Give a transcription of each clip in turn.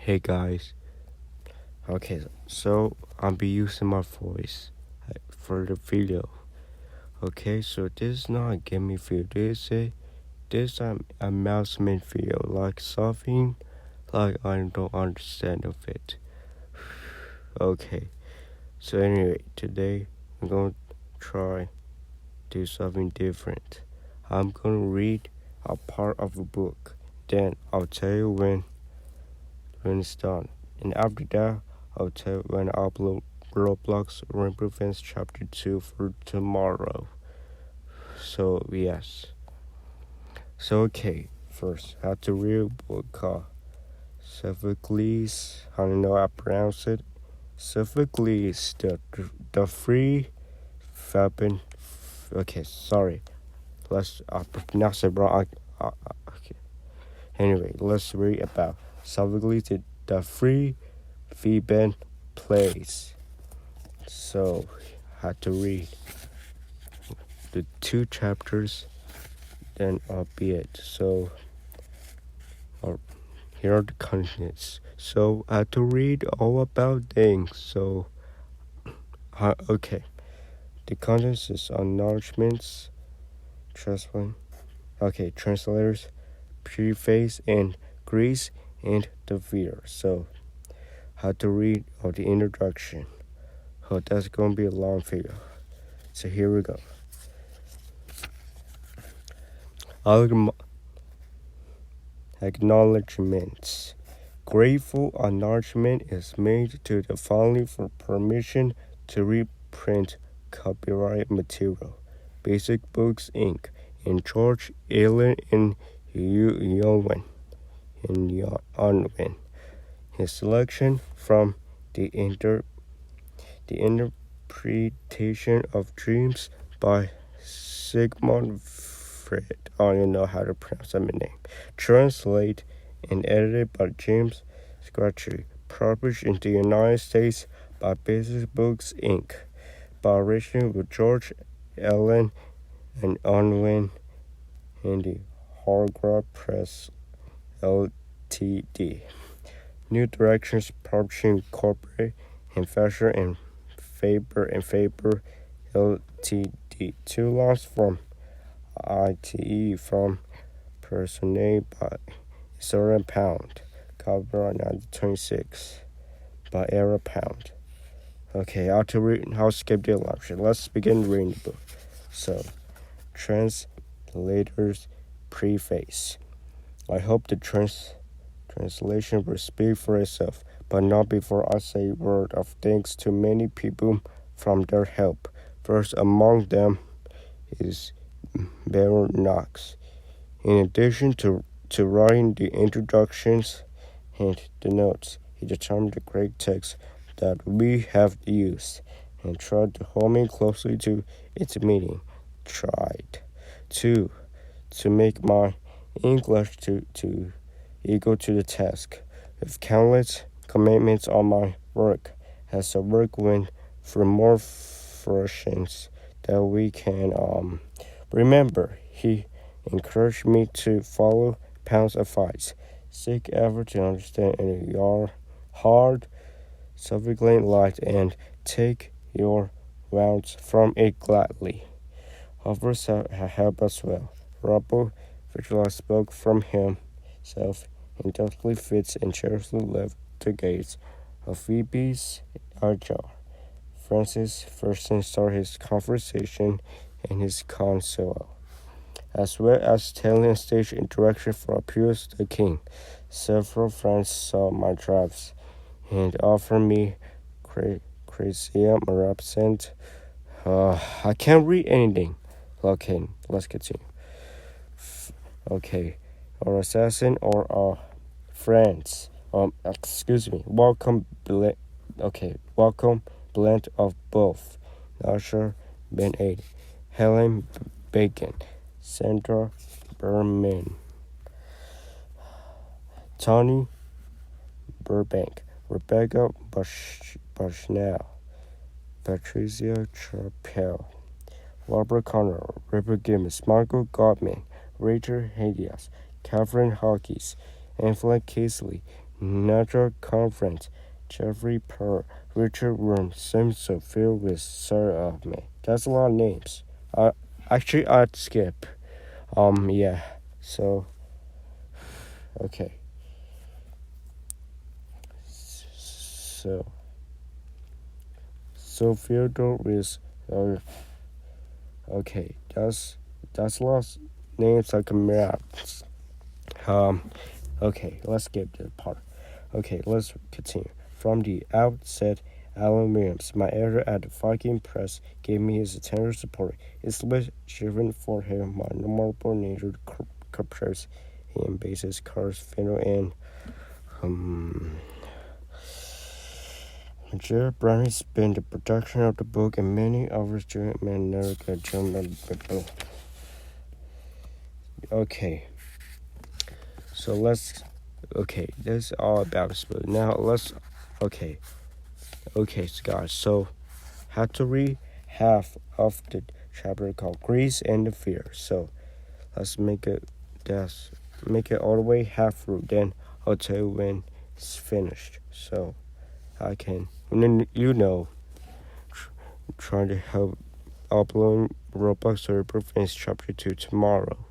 Hey guys. Okay, so I'll be using my voice for the video. Okay, so this is not a gaming video. This an announcement video, like something like I don't understand of it. Okay, so anyway, today I'm gonna try do something different. I'm gonna read a part of a book. Then I'll tell you when it's done. And after that, I'll tell you when I upload Roblox Rainbow Fence Chapter 2 for tomorrow. So, yes. So, okay. First, I have to read a book called Sophocles. I don't know how to pronounce it. Sophocles, the free Fabin. Okay, sorry. I pronounce it wrong. Okay. Anyway, let's read about Sophocles, the free Theban plays. So I had to read the 2 chapters, then I'll be it. So here are the contents. So I had to read all about things. So okay, the contents is acknowledgements, translators, preface, and Greece and the theater. So I had to read all the introduction. Oh, that's gonna be a long video. So here we go. Acknowledgements. Grateful acknowledgement is made to the following for permission to reprint copyright material. Basic Books Inc. in George Allen and Unwin. His selection from the Interpretation of Dreams by Sigmund Freud. I don't even know how to pronounce that name. Translated and edited by James Scratchy. Published in the United States by Basic Books Inc. By originally with George Allen and Unwin and the Hargrave Press Ltd. New Directions Publishing Corporate and Fasher and Faber Ltd. 2 lots from ITE from Personae by Sarah Pound. Copyright 1926 by Era Pound. Okay, I'll skip the election. Let's begin reading the book. So, translator's preface. I hope the translation will speak for itself, but not before I say a word of thanks to many people from their help. First among them is Baron Knox. In addition to writing the introductions and the notes, he determined the great text that we have used and tried to hold me closely to its meaning. Tried to make my English to equal to the task. With countless commitments on my work, as the work went through more frustrations that we can remember, he encouraged me to follow Pound's advice. Seek ever to understand in your hard, suffering light, and take your rounds from it gladly. Others have helped as well. Robert Virgil spoke from himself, industriously fits and cheerfully left the gates of Phoebe's ajar. Francis first started his conversation and his counsel, as well as telling stage direction for Pius the King. Several friends saw my drafts and offered me Crazium absent. I can't read anything. Okay, let's continue. Okay, or assassin or friends. Welcome blend of both. Nasher Ben 8, Helen Bacon, Sandra Berman, Tony Burbank, Rebecca Bushnell, Patricia Chappell, Barbara Connor, Rupert Gibbons, Margot Gottman, Rachel Hadias, Catherine Hawkins, Anthony Casely, Natural Conference, Jeffrey Per, Richard Room seems so filled with sir of me. That's a lot of names. I'd skip. Yeah. So, okay. So, Theodore is, okay. That's a lot of names I can map. Okay, let's skip that part. Okay, let's continue. From the outset, Alan Williams, my editor at the Viking Press, gave me his tender support. His wish driven for him my memorable nature captures in basis cars final and Major Brownie spent the production of the book and many hours during America German people. Okay. So that's all about spoon. Now okay, so guys, so had to read half of the chapter called Greece and the Fear. So let's make it all the way half through. Then I'll tell you when it's finished. So I can, trying to help upload Roblox Server finish chapter 2 tomorrow.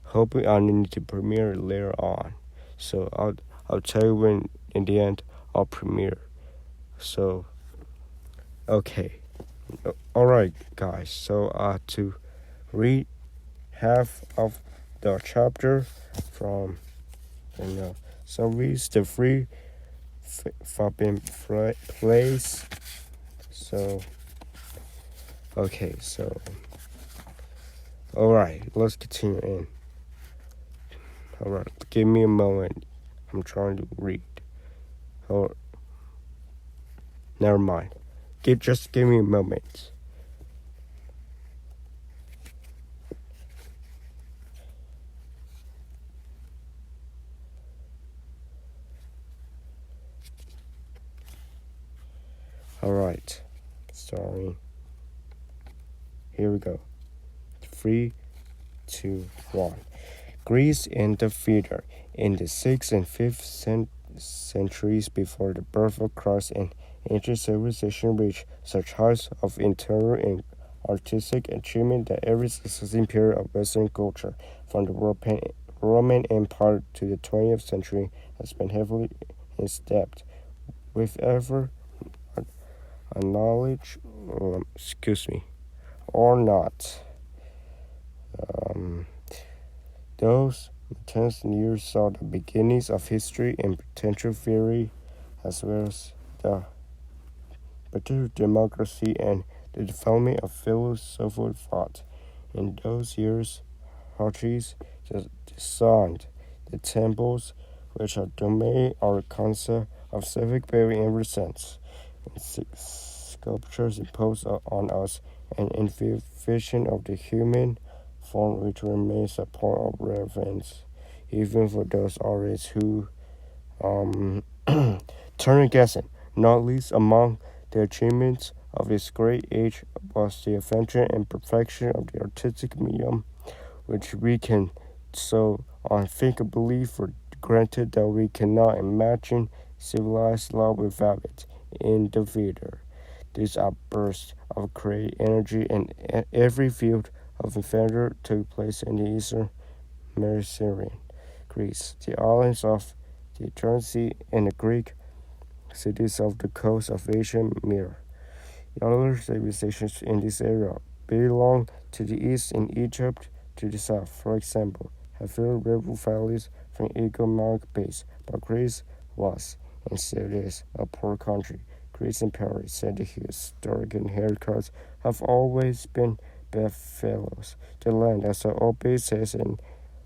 Hoping I need to premiere later on. So I'll tell you when in the end I'll premiere. So okay. Alright guys, so to read half of the chapter from so reads the free fucking place. So okay, so alright, let's continue in. Alright, give me a moment. I'm trying to read. Oh, never mind. Just give me a moment. Alright. Sorry. Here we go. 3, 2, 1. Greece and the theater. In the 6th and 5th centuries before the birth of Christ, and ancient civilization reached such heights of interior and artistic achievement that every succeeding period of Western culture, from the Roman Empire to the 20th century, has been heavily steeped with ever a knowledge, or not. Those 10 years saw the beginnings of history and potential theory, as well as the potential democracy and the development of philosophical thought. In those years, artists designed the temples, which are domain or concept of civic bearing ever since. Sculptures imposed on us an vision of the human form which remains a point of reverence, even for those artists who turn against it. Not least among the achievements of this great age was the invention and perfection of the artistic medium, which we can so unthinkably for granted that we cannot imagine civilized life without it. In the theater, this outburst of creative energy in every field of invention took place in the Eastern Mediterranean, Greece, the islands of the Aegean Sea, and the Greek cities of the coast of Asia Minor. The other civilizations in this area belong to the east in Egypt to the south, for example, have filled river valleys from economic base, but Greece was and still is a poor country. Greece and Paris, said the historic and haircuts, have always been bedfellows. The land, as the Obi says in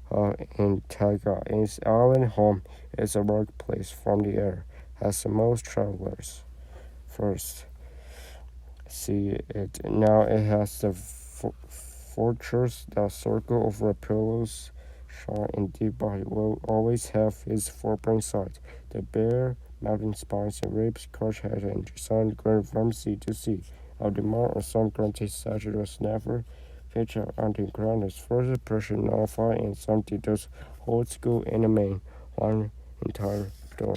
Taga, its island home is a workplace from the air, has the most travelers. First, see it. Now it has the fortress, the circle over pillows, shot in deep body will always have his forebrain side. The bare mountain spines and ribs, crushed head, and the sun grown from sea to sea. Of the mount or some grunted statue was never featured on the ground as further pressure nullified, and some details old school in the main, one entire door.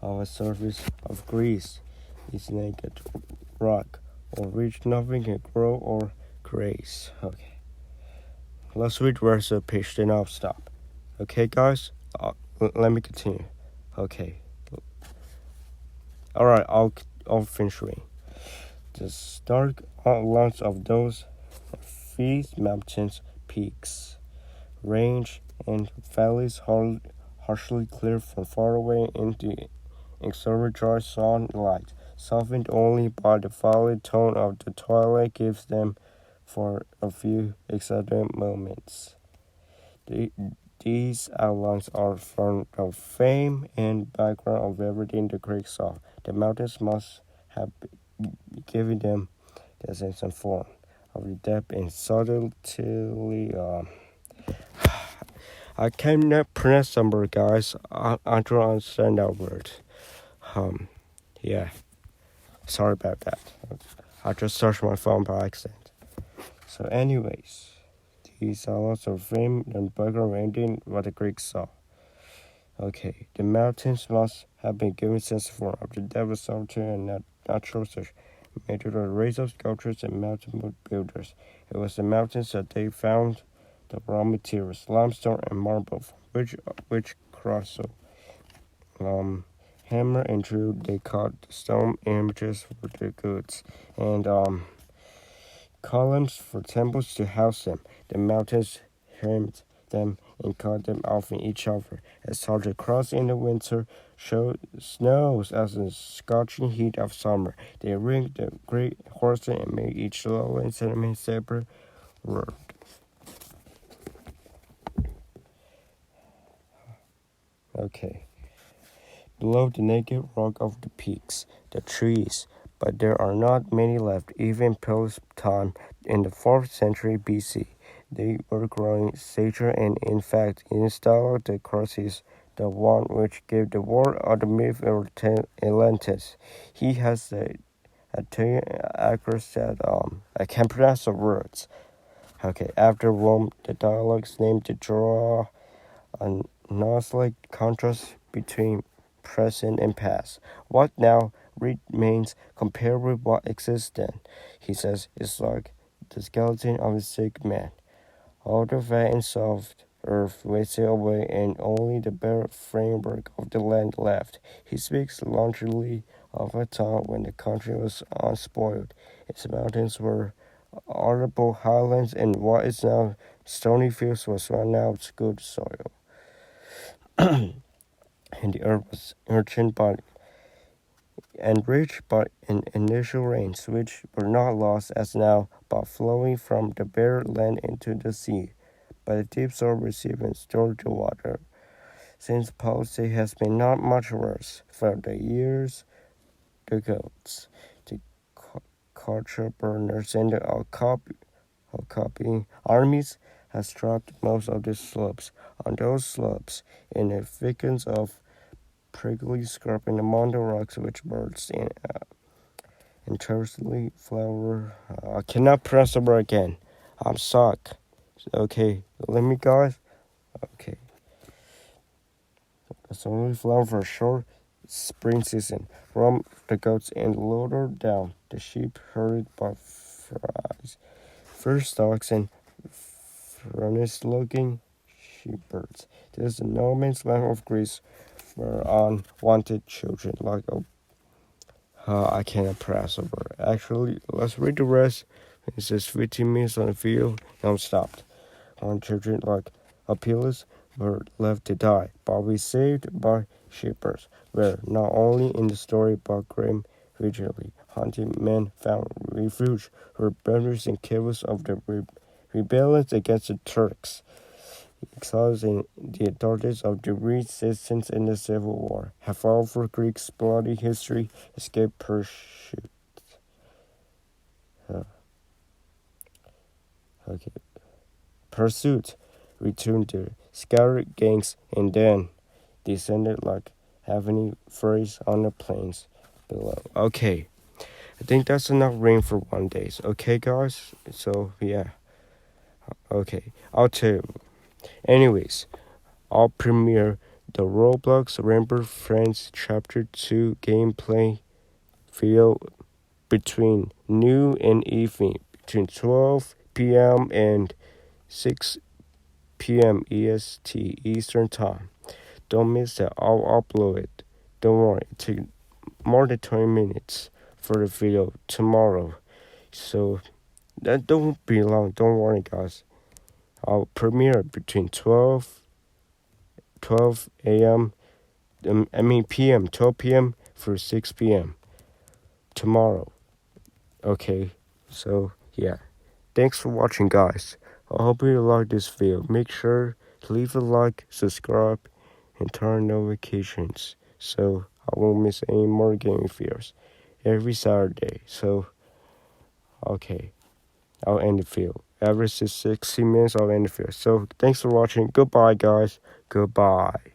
of a surface of Greece is naked rock, or which nothing can grow or grace. Okay. Let's read the rest of the page, then I'll stop. Okay, guys? Let me continue. Okay. Alright, I'll finish reading. The stark outlines of those vast mountains, peaks, range, and valleys harshly clear from far away into extremely dry sunlight, softened only by the violet tone of the twilight, gives them for a few exciting moments. These outlines are from the fame and background of everything the Greeks saw. The mountains must have given them the sense and form of the depth and subtlety. I cannot pronounce some word, guys. I try to understand that word. Yeah. Sorry about that. I just searched my phone by accident. So, anyways, these are lots of fame and background ending what the Greeks saw. Okay, the mountains must have been given sense of form of the depth of solitude and natural search made to the race of sculptors and mountain builders. It was the mountains that they found the raw materials, limestone and marble, from which Crusoe hammer and drill they cut the stone images for their goods, and columns for temples to house them. The mountains hemmed them and cut them off in each other. As hard across in the winter showed snows as the scorching heat of summer. They ringed the great horses and made each lowland settlement separate world. Okay. Below the naked rock of the peaks, the trees, but there are not many left, even post-time in the 4th century BC. They were growing stature, and in fact, in style, the cross is the one which gave the word of the myth of Atlantis. He has the Italian actors that I can't pronounce the words. Okay, after Rome, the dialects named to draw a nostalgic contrast between present and past. What now remains compared with what exists then, he says, is like the skeleton of a sick man. All the fat and soft earth wasted away, and only the bare framework of the land left. He speaks largely of a time when the country was unspoiled. Its mountains were arable highlands, and what is now stony fields was run out good soil. And the earth was enriched by initial rains, which were not lost as now, but flowing from the bare land into the sea. But the deep soil received and stored the water. Since policy has been not much worse. For the years, the goats, the culture burners, and the Alcapi armies has trapped most of the slopes. On those slopes, in the thickets of prickly scraping among the rocks which birds intensely flower. I cannot press the word again. I'm stuck. Okay, let me guys. Okay. It's only flower for a short spring season. From the goats and lower down, the sheep herded by fries. First dogs and furnace-looking sheepherds. This is the no man's land of Greece, where unwanted children like I cannot pronounce the word. Actually, let's read the rest. It says 15 minutes on the field. Now stopped. On children like Apelles were left to die, but we saved by shepherds, where not only in the story but grim vigilantly hunting men found refuge, were brothers and killers of the rebellions against the Turks. Exiles in the authorities of the resistance in the Civil War have all for Greeks' bloody history escaped pursuit. Pursuit returned to scattered gangs and then descended like heavenly furies on the plains below. Okay, I think that's enough rain for one day. Okay, guys? So, yeah. Okay, I'll tell you. Anyways, I'll premiere the Roblox Rainbow Friends Chapter 2 gameplay video between noon and evening, between 12 p.m. and 6 p.m. EST, Eastern Time. Don't miss that. I'll upload it. Don't worry, it takes more than 20 minutes for the video tomorrow. So that don't be long. Don't worry, guys. I'll premiere between 12 a.m. p.m. 12 p.m. through 6 p.m. tomorrow. Okay, so yeah. Thanks for watching, guys. I hope you like this video. Make sure to leave a like, subscribe, and turn on notifications so I won't miss any more gaming videos every Saturday. So, okay, I'll end the video. Every 60 minutes, I'll end the video. So, thanks for watching. Goodbye, guys. Goodbye.